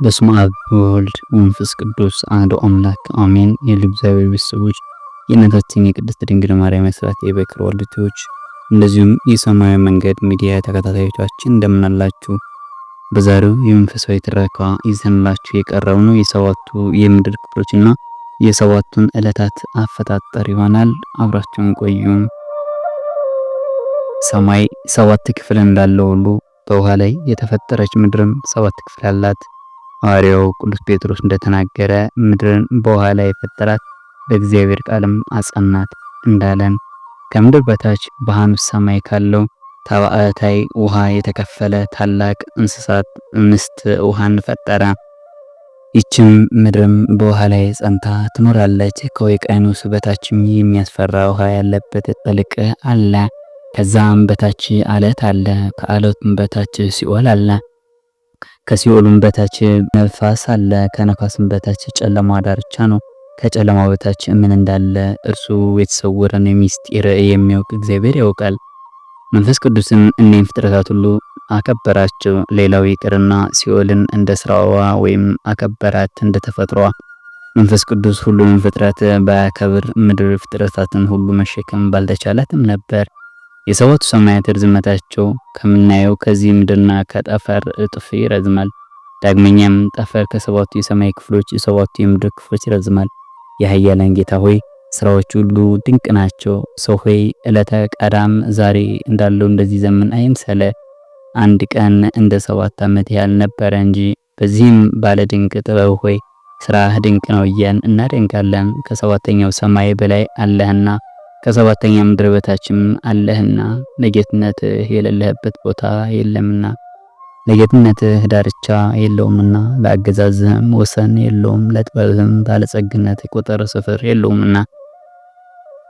በስመ አብ ወወልድ ወመንፈስ ቅዱስ አሐዱ አምላክ አሜን። የእግዚአብሔር ቤተሰቦች የእናታችን የቅድስት ድንግል ማርያም የሥርዓተ የበኩር ልጆች እንደዚሁም የሰማያዊ መንገድ ሚዲያ ተከታታዮቻችን እንደምን አላችሁ? በዛሬው የመንፈሳዊ ትረካ ይዘንላችሁ የቀረብነው የሰባቱ የምድር ክፍሎችና የሰባቱን ዕለታት አፈጣጠር ይሆናል። አብራችሁን ቆዩ። ሰማይ ሰባት ክፍል እንዳለው ሁሉ በውሃ ላይ የተፈጠረች ምድርም ሰባት ክፍል አላት። ሐዋርያው ቅዱስ ጴጥሮስ እንደተናገረ ምድርን በውሃ ላይ የፈጠራት በእግዚአብሔር ቃልም አጸናት እንዳለን ከምድር በታች በሐኑስ ሰማይ ካለው ተባዕታይ ውሃ የተከፈለ ታላቅ እንስሳት እንስት ውሃን ፈጠረ። ይችም ምድርም በውሃ ላይ ጸንታ ትኖራለች። ከውቅያኖስ በታችም የሚያስፈራ ውሃ ያለበት ጥልቅ አለ። ከዛም በታች አለት አለ። ከአለቱም በታች ሲኦል አለ። ከሲኦሉም በታች ነፋስ አለ። ከነፋስም በታች ጨለማ ዳርቻ ነው። ከጨለማው በታች ምን እንዳለ እርሱ የተሰወረን ምስጢር የሚያውቅ እግዚአብሔር ያውቃል። መንፈስ ቅዱስም እነዚህን ፍጥረታት ሁሉ አከበራቸው። ሌላው ይቅርና ሲኦልን እንደ ስራዋ ወይም አከበራት እንደ ተፈጥሯ። መንፈስ ቅዱስ ሁሉንም ፍጥረት ባያከብር ምድር ፍጥረታትን ሁሉ መሸከም ባልተቻላትም ነበር። የሰባቱ ሰማያት ርዝመታቸው ከምናየው ከዚህ ምድርና ከጠፈር እጥፍ ይረዝማል። ዳግመኛም ጠፈር ከሰባቱ የሰማይ ክፍሎች የሰባቱ የምድር ክፍሎች ይረዝማል። የኃያላን ጌታ ሆይ ስራዎች ሁሉ ድንቅ ናቸው። ሰው ሆይ ዕለተ ቀዳም ዛሬ እንዳለው እንደዚህ ዘመን አይምሰለ። አንድ ቀን እንደ 7 ዓመት ያህል ነበረ እንጂ። በዚህም ባለ ድንቅ ጥበብ ሆይ ስራህ ድንቅ ነው እያን እናደንቃለን። ከሰባተኛው ሰማይ በላይ አለህና ከሰባተኛ ምድር በታችም አለህና ለጌትነትህ የሌለህበት ቦታ የለምና ለጌትነትህ ዳርቻ የለውምና ለአገዛዝህም ወሰን የለውም። ለጥበብህም ባለጸግነት ቁጥር ስፍር የለውምና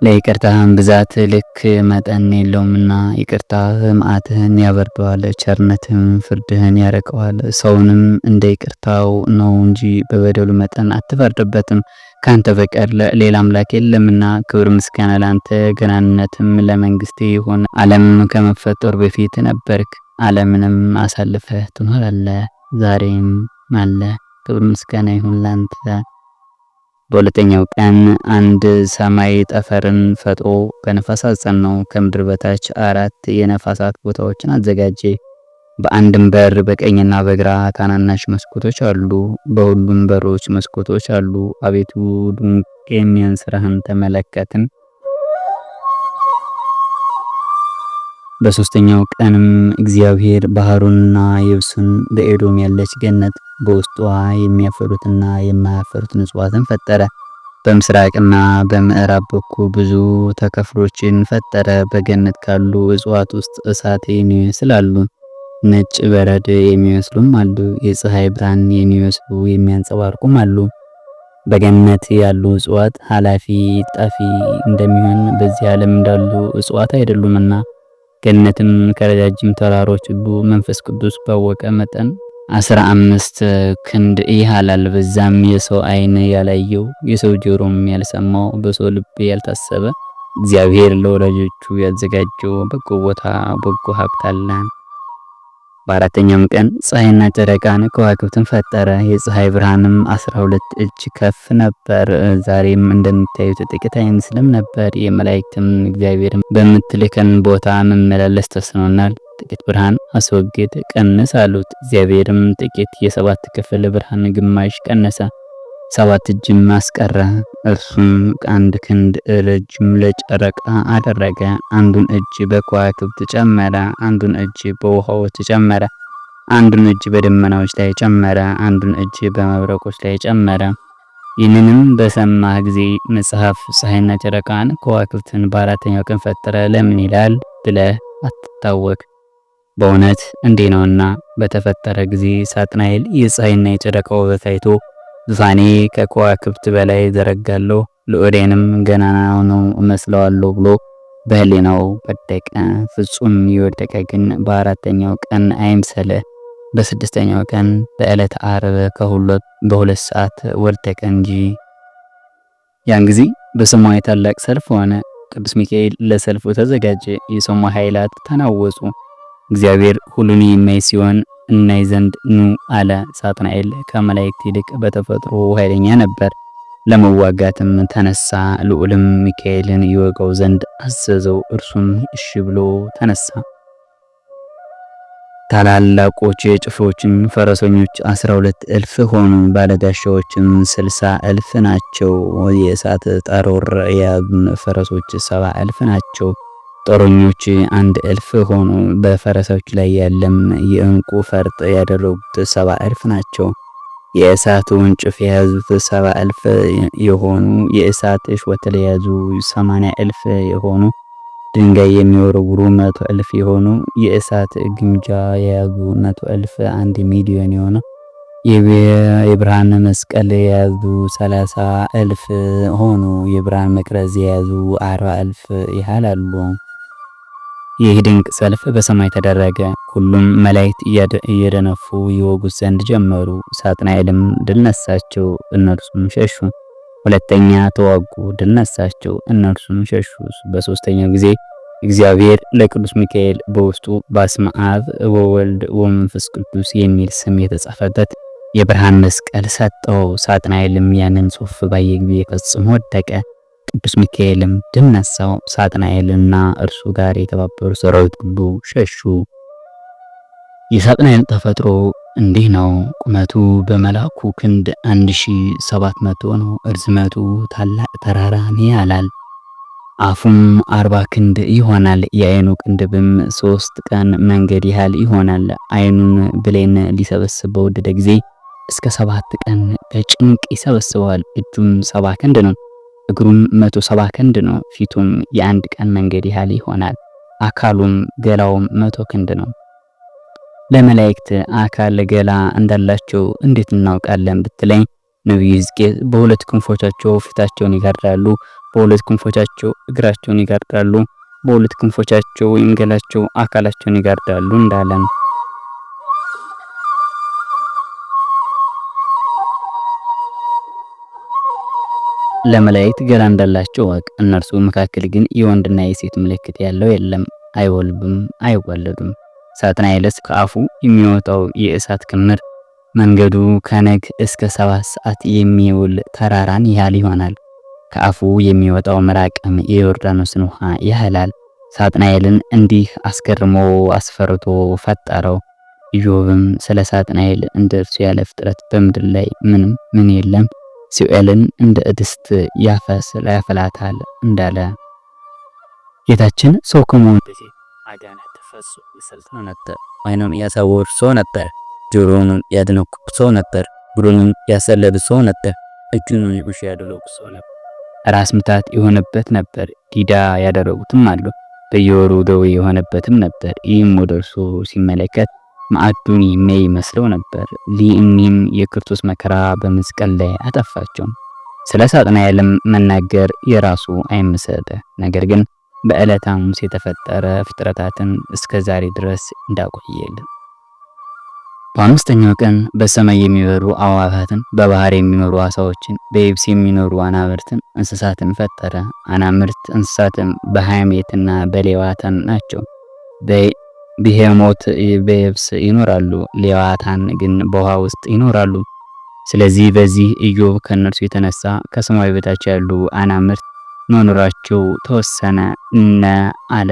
ለይቅርታህም ብዛት ልክ መጠን የለውምና ይቅርታህ መዓትህን ያበርደዋል፣ ቸርነትህም ፍርድህን ያረቀዋል። ሰውንም እንደ ይቅርታው ነው እንጂ በበደሉ መጠን አትፈርድበትም። ካንተ በቀር ሌላ አምላክ የለምና ክብር ምስጋና ላንተ፣ ገናንነትም ለመንግስት ይሁን። ዓለም ከመፈጠሩ በፊት ነበርክ፣ ዓለምንም አሳልፈህ ትኖራለህ፣ ዛሬም አለ። ክብር ምስጋና ይሁን ላንተ። በሁለተኛው ቀን አንድ ሰማይ ጠፈርን ፈጥሮ በነፋስ አጸናው። ከምድር በታች 4 የነፋሳት ቦታዎችን አዘጋጀ። በአንድም በር በቀኝና በግራ ታናናሽ መስኮቶች አሉ። በሁሉም በሮች መስኮቶች አሉ። አቤቱ ድንቅ የሚሆን ስራህን ተመለከትን። በሶስተኛው ቀንም እግዚአብሔር ባህሩንና የብሱን በኤዶም ያለች ገነት በውስጧ የሚያፈሩትና የማያፈሩትን እጽዋትን ፈጠረ። በምስራቅና በምዕራብ በኩል ብዙ ተከፍሎችን ፈጠረ። በገነት ካሉ እጽዋት ውስጥ እሳት የሚመስሉ አሉ፣ ነጭ በረድ የሚመስሉም አሉ፣ የፀሐይ ብርሃን የሚመስሉ የሚያንጸባርቁም አሉ። በገነት ያሉ እጽዋት ኃላፊ ጠፊ እንደሚሆን በዚህ ዓለም እንዳሉ እጽዋት አይደሉምና ገነትም ከረጃጅም ተራሮች ሁሉ መንፈስ ቅዱስ ባወቀ መጠን 15 ክንድ ይሃላል። በዛም የሰው ዓይን ያላየው የሰው ጆሮም ያልሰማው በሰው ልብ ያልታሰበ እግዚአብሔር ለወዳጆቹ ያዘጋጀው በጎ ቦታ በጎ ሀብት አለ። በአራተኛውም ቀን ፀሐይና ጨረቃን ከዋክብትን ፈጠረ። የፀሐይ ብርሃንም 12 እጅ ከፍ ነበር። ዛሬም እንደምታዩት ጥቂት አይመስልም ነበር። የመላእክትም እግዚአብሔርን በምትልከን ቦታ መመላለስ ተስኖናል፣ ጥቂት ብርሃን አስወግድ ቀንስ አሉት። እግዚአብሔርም ጥቂት የሰባት ክፍል ብርሃን ግማሽ ቀነሰ፣ 7 እጅም አስቀረ። እርሱም 1 ክንድ ረጅም ለጨረቃ አደረገ። አንዱን እጅ በከዋክብት ጨመረ፣ አንዱን እጅ በውሃዎች ጨመረ፣ አንዱን እጅ በደመናዎች ላይ ጨመረ፣ አንዱን እጅ በመብረቆች ላይ ጨመረ። ይህንንም በሰማህ ጊዜ መጽሐፍ ፀሐይና ጨረቃን ከዋክብትን በአራተኛው ቀን ፈጠረ ለምን ይላል ብለህ አትታወክ። በእውነት እንዲህ ነውና በተፈጠረ ጊዜ ሳጥናኤል የፀሐይና የጨረቃ ውበት አይቶ ዙፋኔ ከከዋክብት በላይ ዘረጋለሁ፣ ልዑሌንም ገናና ነው እመስለዋለሁ ብሎ በህሊናው ወደቀ። ፍጹም የወደቀ ግን በአራተኛው ቀን አይምሰልህ፣ በስድስተኛው ቀን በዕለተ ዓርብ በ2 ሰዓት ወደቀ እንጂ። ያን ጊዜ በሰማይ ታላቅ ሰልፍ ሆነ። ቅዱስ ሚካኤል ለሰልፉ ተዘጋጀ። የሰማይ ኃይላት ተናወጹ። እግዚአብሔር ሁሉን የሚያይ ሲሆን እናይ ዘንድ ኑ አለ። ሳጥናኤል ከመላእክት ይልቅ በተፈጥሮ ኃይለኛ ነበር። ለመዋጋትም ተነሳ። ልዑልም ሚካኤልን ይወጋው ዘንድ አዘዘው። እርሱም እሺ ብሎ ተነሳ። ታላላቆች የጭፍሮችን ፈረሰኞች 12,000 ሆኑ። ባለጋሻዎችም 60,000 ናቸው። የእሳት ጠሮር የያዙ ፈረሶች 70,000 ናቸው። ጦረኞች 1,000 ሆኑ። በፈረሶች ላይ ያለም የዕንቁ ፈርጥ ያደረጉት 70,000 ናቸው። የእሳት ወንጭፍ የያዙት 70,000 የሆኑ የእሳት እሾህ የያዙ 80,000 የሆኑ ድንጋይ የሚወረውሩ 100,000 የሆኑ የእሳት ግምጃ የያዙ 100,000 1 ሚሊዮን የሆኑ የብርሃን መስቀል የያዙ 30,000 ሆኑ። የብርሃን መቅረዝ የያዙ 40,000 ያህላሉ። ይህ ድንቅ ሰልፍ በሰማይ ተደረገ። ሁሉም መላእክት እየደነፉ ይወጉት ዘንድ ጀመሩ። ሳጥናኤልም ድል ነሳቸው፣ እነርሱም ሸሹ። ሁለተኛ ተዋጉ፣ ድል ነሳቸው፣ እነርሱም ሸሹ። በሶስተኛው ጊዜ እግዚአብሔር ለቅዱስ ሚካኤል በውስጡ በስመ አብ ወወልድ ወመንፈስ ቅዱስ የሚል ስም የተጻፈበት የብርሃን መስቀል ሰጠው። ሳጥናኤልም ያንን ጽሑፍ ባየ ጊዜ ፈጽሞ ወደቀ። ቅዱስ ሚካኤልም ድል ነሳው። ሳጥናኤልና እርሱ ጋር የተባበሩ ሰራዊት ሁሉ ሸሹ። የሳጥናኤል ተፈጥሮ እንዲህ ነው። ቁመቱ በመልአኩ ክንድ 1700 ነው። እርዝመቱ ታላቅ ተራራን ያህላል። አፉም 40 ክንድ ይሆናል። የአይኑ ቅንድብም 3 ቀን መንገድ ያህል ይሆናል። አይኑን ብሌን ሊሰበስብ በወደደ ጊዜ እስከ 7 ቀን በጭንቅ ይሰበስበዋል። እጁም 70 ክንድ ነው። እግሩም 170 ክንድ ነው። ፊቱም የአንድ ቀን መንገድ ያህል ይሆናል። አካሉም ገላውም 100 ክንድ ነው። ለመላእክት አካል ገላ እንዳላቸው እንዴት እናውቃለን ብትለኝ፣ ነብዩ ሕዝቅኤል በሁለት ክንፎቻቸው ፊታቸውን ይጋርዳሉ፣ በሁለት ክንፎቻቸው እግራቸውን ይጋርዳሉ፣ በሁለት ክንፎቻቸው ወይም ገላቸው አካላቸውን ይጋርዳሉ እንዳለን ለመላእክት ገላ እንዳላቸው ወቅ። እነርሱ መካከል ግን የወንድና የሴት ምልክት ያለው የለም። አይወልዱም፣ አይወለዱም። ሳጥናኤልስ ከአፉ የሚወጣው የእሳት ክምር መንገዱ ከነግ እስከ 7 ሰዓት የሚውል ተራራን ያህል ይሆናል። ከአፉ የሚወጣው ምራቅም የዮርዳኖስን ውሃ ያህላል። ሳጥናኤልን እንዲህ አስገርሞ አስፈርቶ ፈጠረው። ኢዮብም ስለ ሳጥናኤል እንደ እርሱ ያለ ፍጥረት በምድር ላይ ምንም ምን የለም፣ ሲኦልን እንደ ድስት ያፈላታል እንዳለ ጌታችን ሰው ከመሆኑ በፊት አጋንንት ተፈሱ ይሰልጥኑ ነበር። ዓይኑን ያሳወር ሰው ነበር። ጆሮውን ያደነቁር ሰው ነበር። እግሩንም ያሰለሉ ሰው ነበር። እጁን ይጉሽ ያደረጉ ሰው ነበር። ራስ ምታት የሆነበት ነበር። ዲዳ ያደረጉትም አሉ። በየወሩ ደዌ የሆነበትም ነበር። ይህም ወደ እርሱ ሲመለከት ማዕዱን የሚመስለው ነበር። ሊእኒም የክርስቶስ መከራ በመስቀል ላይ አጠፋቸው። ስለ ሳጥናኤልም መናገር የራሱ አይምሰጥ። ነገር ግን በዕለተ ሐሙስ የተፈጠረ ፍጥረታትን እስከ ዛሬ ድረስ እንዳቆየልን። በአምስተኛው ቀን በሰማይ የሚበሩ አዕዋፋትን፣ በባህር የሚኖሩ ዓሣዎችን፣ በየብስ የሚኖሩ አናብርትን እንስሳትን ፈጠረ። አናብርት እንስሳትም በሐሜትና በሌዋታን ናቸው። ብሄሞት በየብስ ይኖራሉ፣ ሌዋታን ግን በውሃ ውስጥ ይኖራሉ። ስለዚህ በዚህ ኢዮብ ከእነርሱ የተነሳ ከሰማይ በታች ያሉ አናብርት መኖራቸው ተወሰነ እነ አለ።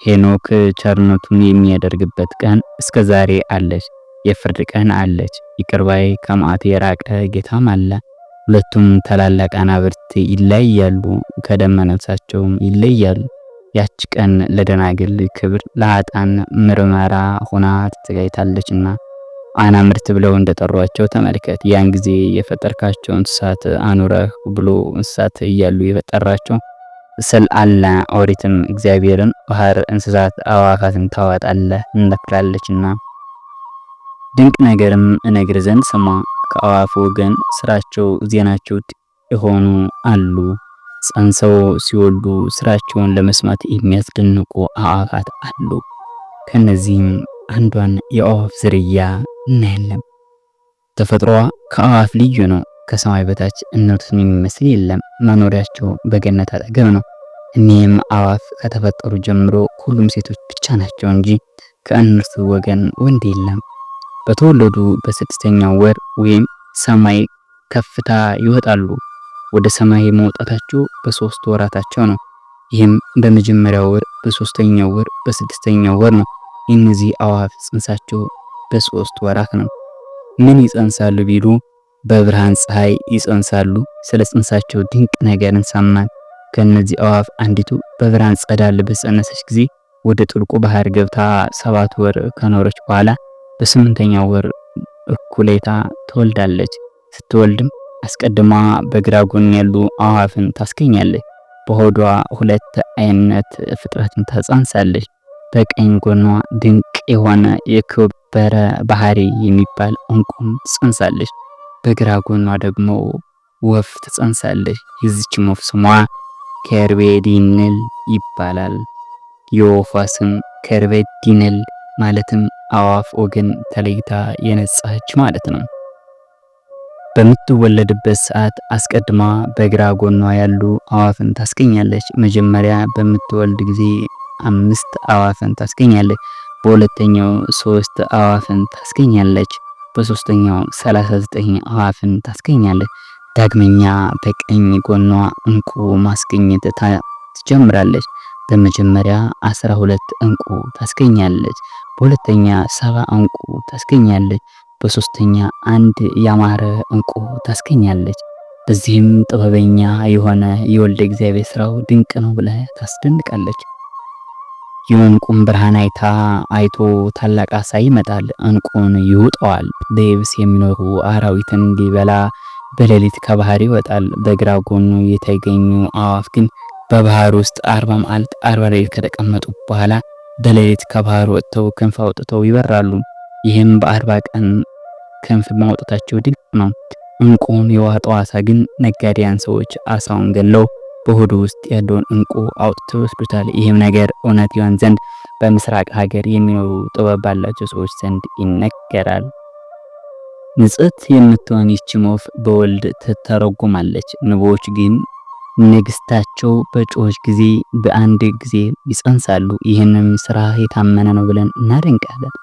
ሄኖክ ቸርነቱን የሚያደርግበት ቀን እስከ ዛሬ አለች። የፍርድ ቀን አለች። ይቅር ባይ ከመዓት የራቀ ጌታም አለ። ሁለቱም ታላላቅ አናብርት ይለያሉ፣ ከደመነፍሳቸውም ይለያሉ። ያች ቀን ለደናግል ክብር፣ ለኃጥአን ምርመራ ሆና ተዘጋጅታለችና አናብርት ብለው እንደጠሯቸው ተመልከት። ያን ጊዜ የፈጠርካቸው እንስሳት አኑረህ ብሎ እንስሳት እያሉ የፈጠራቸው ስል አለ። ኦሪትም እግዚአብሔርን ባህር እንስሳት አዕዋፋትን ታወጣለህ እንደክላለችና ድንቅ ነገርም እነግር ዘንድ ስማ። ከአዕዋፍ ወገን ስራቸው ዜናቸው የሆኑ አሉ። ጸንሰው ሲወልዱ ስራቸውን ለመስማት የሚያስደንቁ አዕዋፋት አሉ። ከነዚህም አንዷን የአዕዋፍ ዝርያ እናያለን። ተፈጥሮዋ ከአዕዋፍ ልዩ ነው። ከሰማይ በታች እነርሱን የሚመስል የለም። መኖሪያቸው በገነት አጠገብ ነው። እኒህም አዕዋፍ ከተፈጠሩ ጀምሮ ሁሉም ሴቶች ብቻ ናቸው እንጂ ከእነርሱ ወገን ወንድ የለም። በተወለዱ በስድስተኛው ወር ወይም ሰማይ ከፍታ ይወጣሉ። ወደ ሰማይ መውጣታቸው በሶስት ወራታቸው ነው። ይህም በመጀመሪያው ወር፣ በሶስተኛው ወር፣ በስድስተኛው ወር ነው። እነዚህ አዕዋፍ ጽንሳቸው በሶስት ወራት ነው። ምን ይጸንሳሉ ቢሉ በብርሃን ፀሐይ ይጸንሳሉ። ስለ ጽንሳቸው ድንቅ ነገርን ሰማን። ከነዚህ አዕዋፍ አንዲቱ በብርሃን ጸዳል በጸነሰች ጊዜ ወደ ጥልቁ ባህር ገብታ 7 ወር ከኖረች በኋላ በስምንተኛው ወር እኩሌታ ትወልዳለች። ስትወልድም አስቀድማ በግራ ጎን ያሉ አዕዋፍን ታስገኛለች። በሆዷ 2 አይነት ፍጥረትን ታጸንሳለች። በቀኝ ጎኗ ድንቅ የሆነ የከበረ ባህሪ የሚባል እንቁም ትጸንሳለች። በግራ ጎኗ ደግሞ ወፍ ትጸንሳለች። የዚችም ወፍ ስሟ ከርቤዲንል ይባላል። የወፏ ስም ከርቤዲንል ማለትም አዕዋፍ ወገን ተለይታ የነጻች ማለት ነው። በምትወለድበት ሰዓት አስቀድማ በግራ ጎኗ ያሉ አዕዋፍን ታስገኛለች። መጀመሪያ በምትወልድ ጊዜ 5 አዕዋፍን ታስገኛለች። በሁለተኛው 3 አዕዋፍን ታስገኛለች። በሶስተኛው 39 አዕዋፍን ታስገኛለች። ዳግመኛ በቀኝ ጎኗ እንቁ ማስገኘት ትጀምራለች። በመጀመሪያ 12 እንቁ ታስገኛለች። በሁለተኛ 7 እንቁ ታስገኛለች። በሶስተኛ 1 ያማረ እንቁ ታስገኛለች። በዚህም ጥበበኛ የሆነ የወልደ እግዚአብሔር ስራው ድንቅ ነው ብላ ታስደንቃለች። የእንቁን ብርሃን አይቶ ታላቅ አሳ ይመጣል፣ እንቁን ይውጠዋል። በየብስ የሚኖሩ አራዊትን ሊበላ በሌሊት ከባህር ይወጣል። በግራ ጎኑ የተገኙ አዕዋፍ ግን በባህር ውስጥ 40 መዓልት 40 ሌሊት ከተቀመጡ በኋላ በሌሊት ከባህር ወጥተው ክንፍ አውጥተው ይበራሉ። ይህም በ40 ቀን ክንፍ ማውጣታቸው ድንቅ ነው። እንቁን የዋጠው አሳ ግን ነጋዴያን ሰዎች አሳውን ገለው በሆዱ ውስጥ ያለውን እንቁ አውጥተው ይወስዱታል። ይህም ነገር እውነት ይሆን ዘንድ በምስራቅ ሀገር የሚኖሩ ጥበብ ባላቸው ሰዎች ዘንድ ይነገራል። ንጽሕት የምትሆን ይህች ወፍ በወልድ ትተረጎማለች። ንቦች ግን ንግስታቸው በጮኸች ጊዜ በአንድ ጊዜ ይጸንሳሉ። ይህንም ስራ የታመነ ነው ብለን እናደንቃለን።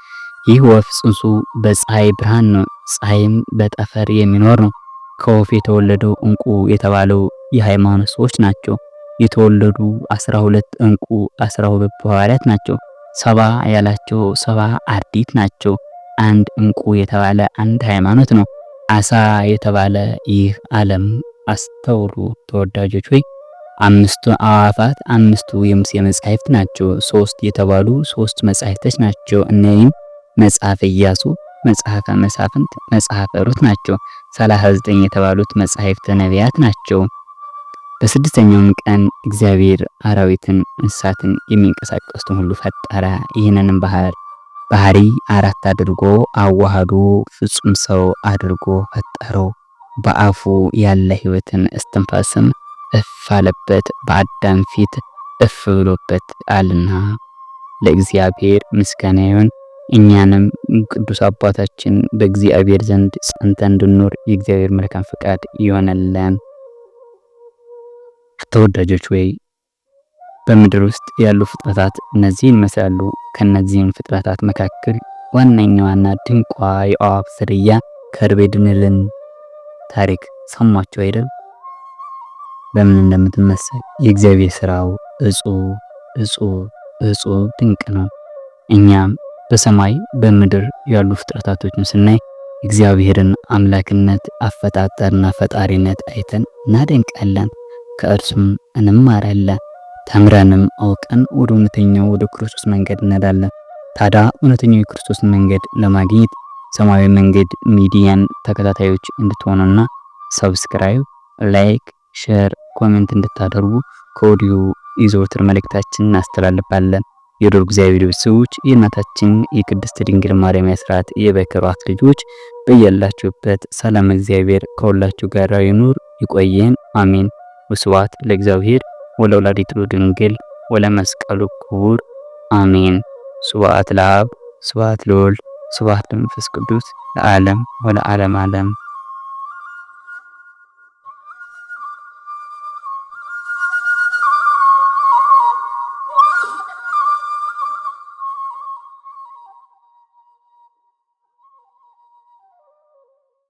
ይህ ወፍ ጽንሱ በፀሐይ ብርሃን ነው። ፀሐይም በጠፈር የሚኖር ነው። ከወፍ የተወለደው እንቁ የተባለው የሃይማኖት ሰዎች ናቸው። የተወለዱ 12 እንቁ 12 ሐዋርያት ናቸው። 70 ያላቸው 70 አርዲት ናቸው። አንድ እንቁ የተባለ አንድ ሃይማኖት ነው። አሳ የተባለ ይህ ዓለም አስተውሉ ተወዳጆች ሆይ 5 አዕዋፋት 5ቱ የሙሴ መጻሕፍት ናቸው። 3 የተባሉ 3 መጻሕፍቶች ናቸው። እነዚህም መጽሐፈ ኢያሱ፣ መጽሐፈ መሳፍንት፣ መጽሐፈ ሩት ናቸው። 39 የተባሉት መጻሕፍተ ነቢያት ናቸው። በስድስተኛውም ቀን እግዚአብሔር አራዊትን፣ እንስሳትን የሚንቀሳቀሱትን ሁሉ ፈጠረ። ይህንንም ባህሪ 4 አድርጎ አዋህዶ ፍጹም ሰው አድርጎ ፈጠረው። በአፉ ያለ ሕይወትን እስትንፋስም እፍ አለበት፣ በአዳም ፊት እፍ ብሎበት አልና። ለእግዚአብሔር ምስጋና ይሁን። እኛንም ቅዱስ አባታችን በእግዚአብሔር ዘንድ ጸንተን እንድንኖር የእግዚአብሔር መልካም ፈቃድ ይሆነልን። ተወዳጆች ወይ በምድር ውስጥ ያሉ ፍጥረታት እነዚህን ይመስላሉ። ከነዚህም ፍጥረታት መካከል ዋነኛዋና ድንቋ የአዕዋፍ ዝርያ ከርቤድንልን ታሪክ ሰማችሁ አይደል? በምን እንደምትመሰል የእግዚአብሔር ስራው እጹብ ድንቅ ነው። እኛም በሰማይ በምድር ያሉ ፍጥረታቶችን ስናይ እግዚአብሔርን አምላክነት አፈጣጠርና ፈጣሪነት አይተን እናደንቃለን። ከእርሱም እንማራለን። ተምረንም አውቀን ወደ እውነተኛው ወደ ክርስቶስ መንገድ እንሄዳለን። ታዲያ እውነተኛው የክርስቶስ መንገድ ለማግኘት ሰማያዊ መንገድ ሚዲያን ተከታታዮች እንድትሆኑና ሰብስክራይብ፣ ላይክ፣ ሼር፣ ኮሜንት እንድታደርጉ ከወዲሁ የዘወትር መልእክታችንን እናስተላልፋለን። የዶር እግዚአብሔር ቤተሰቦች የእናታችን የቅድስት ድንግል ማርያም አስራት የበኩራት ልጆች በያላችሁበት ሰላም እግዚአብሔር ከሁላችሁ ጋር ይኑር ይቆየን። አሜን። ወስብሐት ለእግዚአብሔር ወለወላዲቱ ድንግል ወለመስቀሉ ክቡር አሜን። ስብሐት ለአብ ስብሐት ለወልድ ስብሐት ለመንፈስ ቅዱስ ለዓለም ወለዓለመ ዓለም።